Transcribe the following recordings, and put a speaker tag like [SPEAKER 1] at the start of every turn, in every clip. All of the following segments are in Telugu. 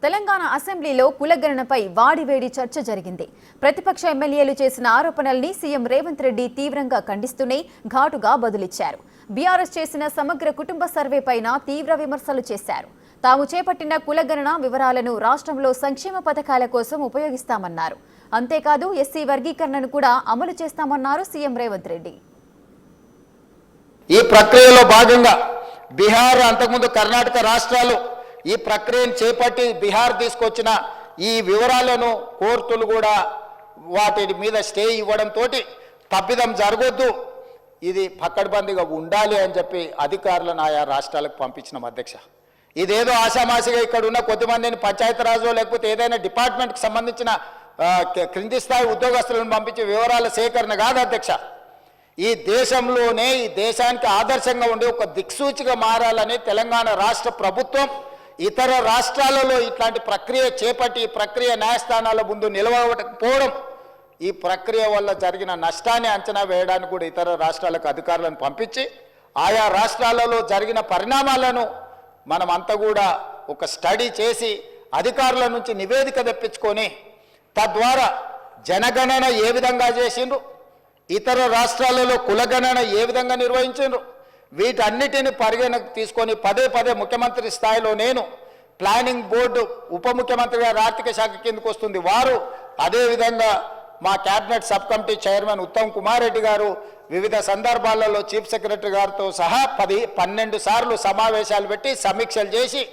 [SPEAKER 1] తెలంగాణ అసెంబ్లీలో కులగణనపై వాడివేడి చర్చ జరిగింది. ప్రతిపక్ష ఎమ్మెల్యేలు చేసిన ఆరోపణల్ని సీఎం రేవంత్ రెడ్డి తీవ్రంగా ఖండిస్తూనే ఘాటుగా బదులిచ్చారు. బీఆర్ఎస్ చేసిన సమగ్ర కుటుంబ సర్వేపైన తీవ్ర విమర్శలు చేశారు. తాము చేపట్టిన కులగణన వివరాలను రాష్ట్రంలో సంక్షేమ పథకాల కోసం ఉపయోగిస్తామన్నారు. అంతేకాదు ఎస్సీ వర్గీకరణను కూడా అమలు చేస్తామన్నారు సీఎం రేవంత్ రెడ్డి.
[SPEAKER 2] ఈ ప్రక్రియలో భాగంగా బీహార్ అంతకుముందు కర్ణాటక రాష్ట్రాలు ఈ ప్రక్రియను చేపట్టి బీహార్ తీసుకొచ్చిన ఈ వివరాలను కోర్టులు కూడా వాటి మీద స్టే ఇవ్వడంతో తప్పిదం జరగొద్దు, ఇది పక్కడబందీగా ఉండాలి అని చెప్పి అధికారులను ఆయా రాష్ట్రాలకు పంపించిన అధ్యక్ష. ఇదేదో ఆషామాషిగా ఇక్కడ ఉన్న కొద్దిమందిని పంచాయతీరాజ్లో లేకపోతే ఏదైనా డిపార్ట్మెంట్కి సంబంధించిన క్రింది స్థాయి ఉద్యోగస్తులను పంపించే వివరాల సేకరణ కాదు అధ్యక్ష. ఈ దేశంలోనే ఈ దేశానికి ఆదర్శంగా ఉండే ఒక దిక్సూచిగా మారాలని తెలంగాణ రాష్ట్ర ప్రభుత్వం ఇతర రాష్ట్రాలలో ఇట్లాంటి ప్రక్రియ చేపట్టి ఈ ప్రక్రియ న్యాయస్థానాల ముందు నిలవకపోవడం, ఈ ప్రక్రియ వల్ల జరిగిన నష్టాన్ని అంచనా వేయడానికి కూడా ఇతర రాష్ట్రాలకు అధికారులను పంపించి ఆయా రాష్ట్రాలలో జరిగిన పరిణామాలను మనమంతా కూడా ఒక స్టడీ చేసి అధికారుల నుంచి నివేదిక తెప్పించుకొని తద్వారా జనగణన ఏ విధంగా చేసిండ్రు, ఇతర రాష్ట్రాలలో కులగణన ఏ విధంగా నిర్వహించారు, వీటన్నిటిని పరిగణకు తీసుకొని పదే పదే ముఖ్యమంత్రి స్థాయిలో నేను, ప్లానింగ్ బోర్డు ఉప ముఖ్యమంత్రి గారు ఆర్థిక శాఖ కిందకు వస్తుంది వారు, అదేవిధంగా మా cabinet sub committee chairman Uttam Kumar Reddy గారు వివిధ సందర్భాలలో చీఫ్ సెక్రటరీ గారితో సహా 12 సార్లు సమావేశాలు పెట్టి సమీక్షలు చేసి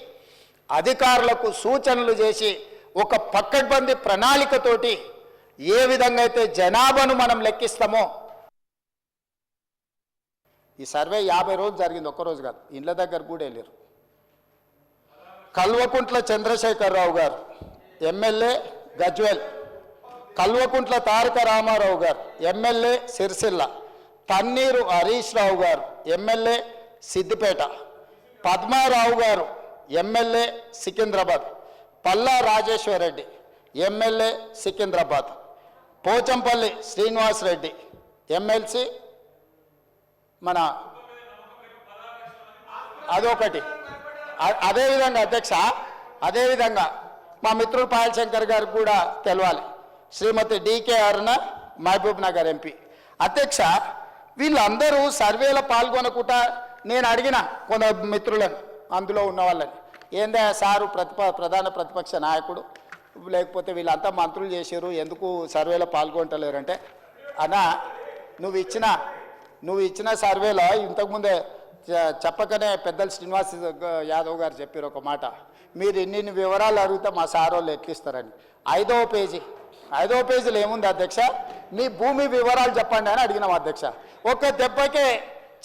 [SPEAKER 2] అధికారులకు సూచనలు చేసి ఒక పక్కడ్బందీ ప్రణాళికతోటి ఏ విధంగా అయితే జనాభాను మనం లెక్కిస్తామో, ఈ సర్వే 50 రోజులు జరిగింది, ఒక్కరోజు కాదు, ఇండ్ల దగ్గర కూడా వెళ్ళారు. కల్వకుంట్ల చంద్రశేఖరరావు గారు ఎమ్మెల్యే గజ్వేల్, కల్వకుంట్ల తారక రామారావు గారు ఎమ్మెల్యే సిరిసిల్ల, తన్నీరు హరీష్ రావు గారు ఎమ్మెల్యే సిద్దిపేట, పద్మారావు గారు MLA Secunderabad, Palla Rajeshwar Reddy MLA Secunderabad, Pochampalli Srinivas Reddy MLC మన అదొకటి. అదేవిధంగా అధ్యక్ష, అదేవిధంగా మా మిత్రుడు పాయల్ శంకర్ గారికి కూడా తెలవాలి, శ్రీమతి డికే అరుణ మహబూబ్ నగర్ ఎంపీ. అధ్యక్ష, వీళ్ళందరూ సర్వేలో పాల్గొనకుండా నేను అడిగిన కొంత మిత్రులను అందులో ఉన్న వాళ్ళని, ఏందా సారు ప్రధాన ప్రతిపక్ష నాయకుడు లేకపోతే వీళ్ళంతా మంత్రులు చేశారు ఎందుకు సర్వేలో పాల్గొంటలేరంటే, అన్నా నువ్వు ఇచ్చిన సర్వేలో ఇంతకుముందే చెప్పకనే పెద్దలు శ్రీనివాస్ యాదవ్ గారు చెప్పారు ఒక మాట, మీరు ఇన్ని వివరాలు అడిగితే మా సార్ వాళ్ళు ఎట్లిస్తారని. 5వ పేజీలో ఏముంది అధ్యక్ష, మీ భూమి వివరాలు చెప్పండి అని అడిగినాం అధ్యక్ష. ఒక్క దెబ్బకే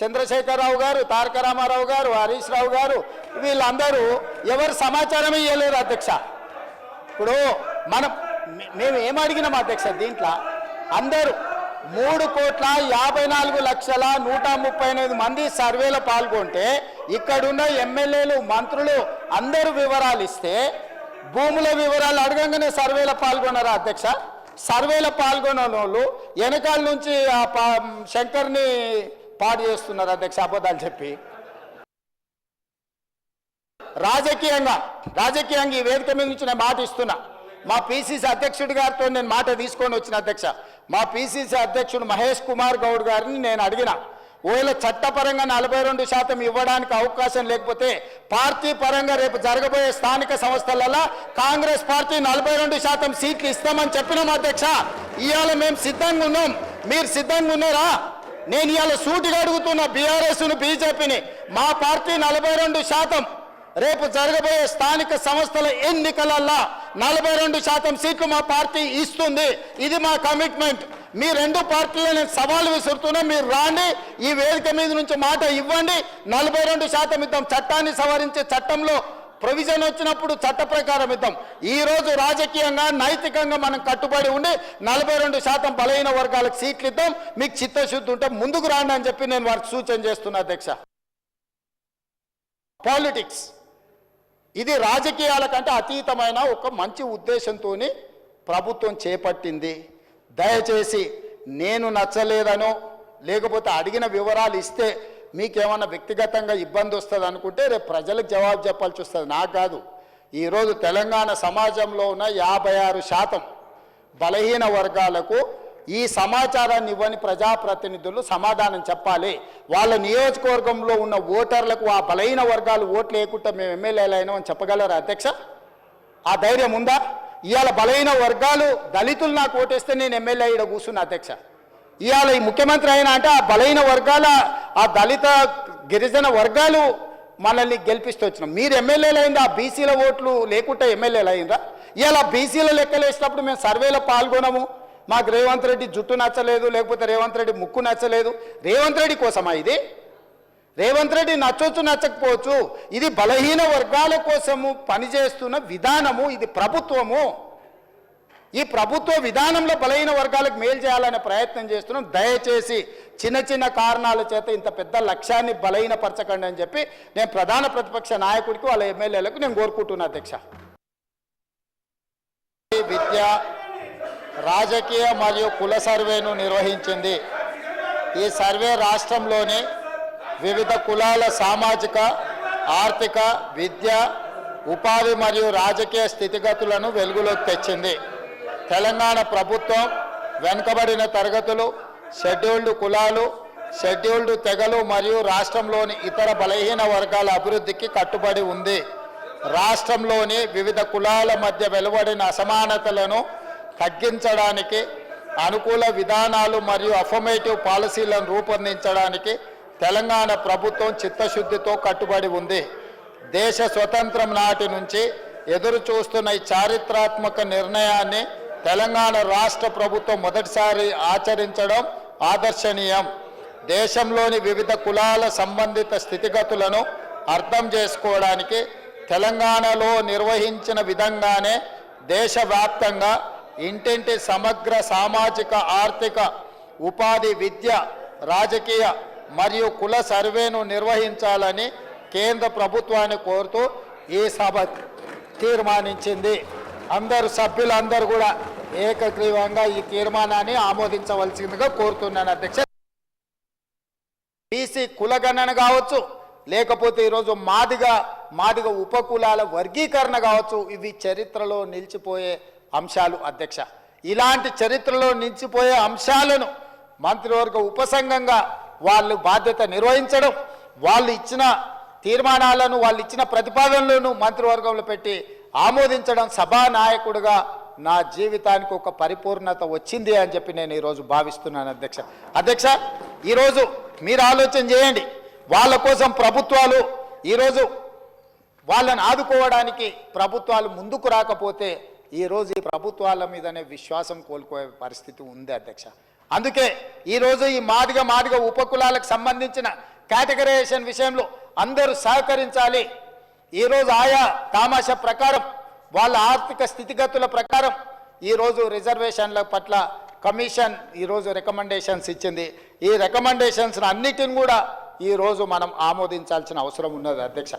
[SPEAKER 2] చంద్రశేఖరరావు గారు, తారక రామారావు గారు, హరీష్ రావు గారు వీళ్ళందరూ ఎవరు సమాచారం ఇవ్వలేరు అధ్యక్ష. ఇప్పుడు మేము ఏం అడిగినాం అధ్యక్ష, దీంట్లో అందరూ 3,54,138 మంది సర్వేలో పాల్గొంటే ఇక్కడున్న ఎమ్మెల్యేలు మంత్రులు అందరూ వివరాలు ఇస్తే భూముల వివరాలు అడగంగానే సర్వేలో పాల్గొన్నారా అధ్యక్ష? సర్వేలో పాల్గొన్న వాళ్ళు వెనకాల నుంచి శంకర్ని పాడు చేస్తున్నారు అధ్యక్ష, అబద్ధాలు చెప్పి. రాజకీయంగా ఈ వేదిక మీద నుంచి నేను మాట ఇస్తున్నా. మా పిసిసి అధ్యక్షుడి గారితో నేను మాట తీసుకొని వచ్చిన అధ్యక్ష. మా పిసిసి అధ్యక్షుడు మహేష్ కుమార్ గౌడ్ గారిని నేను అడిగిన, ఒకవేళ చట్టపరంగా 42% ఇవ్వడానికి అవకాశం లేకపోతే పార్టీ పరంగా రేపు జరగబోయే స్థానిక సంస్థలలో కాంగ్రెస్ పార్టీ 42% సీట్లు ఇస్తామని చెప్పినాం అధ్యక్ష. ఇవాళ మేము సిద్ధంగా ఉన్నాం, మీరు సిద్ధంగా ఉన్నారా? నేను ఇవాళ సూటిగా అడుగుతున్నా బీఆర్ఎస్ను, బీజేపీని, మా పార్టీ 42% రేపు జరగబోయే స్థానిక సంస్థల ఎన్నికలల్లో 42% సీట్లు మా పార్టీ ఇస్తుంది, ఇది మా కమిట్మెంట్. మీ 2 పార్టీలు నేను సవాలు విసురుతున్నా, మీరు రాండి, ఈ వేదిక మీద నుంచి మాట ఇవ్వండి, 42% ఇద్దాం. చట్టాన్ని సవరించే చట్టంలో ప్రొవిజన్ వచ్చినప్పుడు చట్ట ప్రకారం ఇద్దాం. ఈరోజు రాజకీయంగా నైతికంగా మనం కట్టుబడి ఉండి 42% బలహీన వర్గాలకు సీట్లు ఇద్దాం. మీకు చిత్తశుద్ధి ఉంటే ముందుకు రాండి అని చెప్పి నేను వారికి సూచన చేస్తున్నా అధ్యక్ష. పాలిటిక్స్ ఇది రాజకీయాల కంటే అతీతమైన ఒక మంచి ఉద్దేశంతో ప్రభుత్వం చేపట్టింది. దయచేసి నేను నచ్చలేదనో లేకపోతే అడిగిన వివరాలు ఇస్తే మీకేమన్నా వ్యక్తిగతంగా ఇబ్బంది వస్తుంది అనుకుంటే రేపు ప్రజలకు జవాబు చెప్పాల్సి వస్తుంది, నాకు కాదు. ఈరోజు తెలంగాణ సమాజంలో ఉన్న 56% బలహీన వర్గాలకు ఈ సమాచారాన్ని ఇవ్వని ప్రజాప్రతినిధులు సమాధానం చెప్పాలి. వాళ్ళ నియోజకవర్గంలో ఉన్న ఓటర్లకు ఆ బలహీన వర్గాలు ఓట్లు వేయకుండా మేము ఎమ్మెల్యేలు అయినామని చెప్పగలరా అధ్యక్ష? ఆ ధైర్యం ఉందా? ఇవాళ బలహీన వర్గాలు దళితులు నాకు ఓటేస్తే నేను ఎమ్మెల్యే ఇక్కడ కూర్చున్నా అధ్యక్ష. ఇవాళ ఈ ముఖ్యమంత్రి అయినా అంటే ఆ బలహీన వర్గాల ఆ దళిత గిరిజన వర్గాలు మనల్ని గెలిపిస్తూ వచ్చినాం. మీరు ఎమ్మెల్యేలు అయింది ఆ బీసీల ఓట్లు లేకుండా ఎమ్మెల్యేలు అయిందా? ఇవాళ బీసీల లెక్కలు వేసినప్పుడు మేము సర్వేలో పాల్గొనము, మాకు రేవంత్ రెడ్డి జుట్టు నచ్చలేదు, లేకపోతే రేవంత్ రెడ్డి ముక్కు నచ్చలేదు. రేవంత్ రెడ్డి కోసమా ఇది? రేవంత్ రెడ్డి నచ్చవచ్చు నచ్చకపోవచ్చు, ఇది బలహీన వర్గాల కోసము పనిచేస్తున్న విధానము, ఇది ప్రభుత్వము. ఈ ప్రభుత్వ విధానంలో బలహీన వర్గాలకు మేలు చేయాలనే ప్రయత్నం చేస్తున్నాం. దయచేసి చిన్న చిన్న కారణాల చేత ఇంత పెద్ద లక్ష్యాన్ని బలహీనపరచకండి అని చెప్పి నేను ప్రధాన ప్రతిపక్ష నాయకుడికి వాళ్ళ ఎమ్మెల్యేలకు నేను కోరుకుంటున్నా అధ్యక్ష. విద్య, రాజకీయ మరియు కుల సర్వేను నిర్వహించింది. ఈ సర్వే రాష్ట్రంలోని వివిధ కులాల సామాజిక, ఆర్థిక, విద్య, ఉపాధి మరియు రాజకీయ స్థితిగతులను వెలుగులోకి తెచ్చింది. తెలంగాణ ప్రభుత్వం వెనుకబడిన తరగతులు, షెడ్యూల్డ్ కులాలు, షెడ్యూల్డ్ తెగలు మరియు రాష్ట్రంలోని ఇతర బలహీన వర్గాల అభివృద్ధికి కట్టుబడి ఉంది. రాష్ట్రంలోని వివిధ కులాల మధ్య వెలువడిన అసమానతలను తగ్గించడానికి అనుకూల విధానాలు మరియు అఫర్మేటివ్ పాలసీలను రూపొందించడానికి తెలంగాణ ప్రభుత్వం చిత్తశుద్ధితో కట్టుబడి ఉంది. దేశ స్వతంత్రం నాటి నుంచి ఎదురు చూస్తున్న ఈ చారిత్రాత్మక నిర్ణయాన్ని తెలంగాణ రాష్ట్ర ప్రభుత్వం మొదటిసారి ఆచరించడం ఆదర్శనీయం. దేశంలోని వివిధ కులాల సంబంధిత స్థితిగతులను అర్థం చేసుకోవడానికి తెలంగాణలో నిర్వహించిన విధంగానే దేశవ్యాప్తంగా ఇంటింటి సమగ్ర సామాజిక, ఆర్థిక, ఉపాధి, విద్య, రాజకీయ మరియు కుల సర్వేను నిర్వహించాలని కేంద్ర ప్రభుత్వాన్ని కోరుతూ ఈ సభ తీర్మానించింది. అందరు సభ్యులందరూ కూడా ఏకగ్రీవంగా ఈ తీర్మానాన్ని ఆమోదించవలసిందిగా కోరుతున్నాను అధ్యక్ష. బీసీ కులగణన కావచ్చు, లేకపోతే ఈరోజు మాదిగ ఉపకులాల వర్గీకరణ కావచ్చు, ఇవి చరిత్రలో నిలిచిపోయే అంశాలు అధ్యక్ష. ఇలాంటి చరిత్రలో నిలిచిపోయే అంశాలను మంత్రివర్గ ఉపసంఘంగా వాళ్ళు బాధ్యత నిర్వహించడం, వాళ్ళు ఇచ్చిన తీర్మానాలను, వాళ్ళు ఇచ్చిన ప్రతిపాదనలను మంత్రివర్గంలో పెట్టి ఆమోదించడం సభానాయకుడిగా నా జీవితానికి ఒక పరిపూర్ణత వచ్చింది అని చెప్పి నేను ఈరోజు భావిస్తున్నాను అధ్యక్ష. ఈరోజు మీరు ఆలోచన చేయండి, వాళ్ళ కోసం ప్రభుత్వాలు ఈరోజు వాళ్ళని ఆదుకోవడానికి ప్రభుత్వాలు ముందుకు రాకపోతే ఈరోజు ఈ ప్రభుత్వాల మీదనే విశ్వాసం కోల్పోయే పరిస్థితి ఉంది అధ్యక్ష. అందుకే ఈరోజు ఈ మాదిగ ఉపకులాలకు సంబంధించిన కేటగరైజేషన్ విషయంలో అందరూ సహకరించాలి. ఈరోజు ఆయా తామాషా ప్రకారం వాళ్ళ ఆర్థిక స్థితిగతుల ప్రకారం ఈరోజు రిజర్వేషన్ల పట్ల కమిషన్ ఈరోజు రికమెండేషన్స్ ఇచ్చింది. ఈ రికమెండేషన్స్ అన్నిటిని కూడా ఈరోజు మనం ఆమోదించాల్సిన అవసరం ఉన్నది అధ్యక్ష.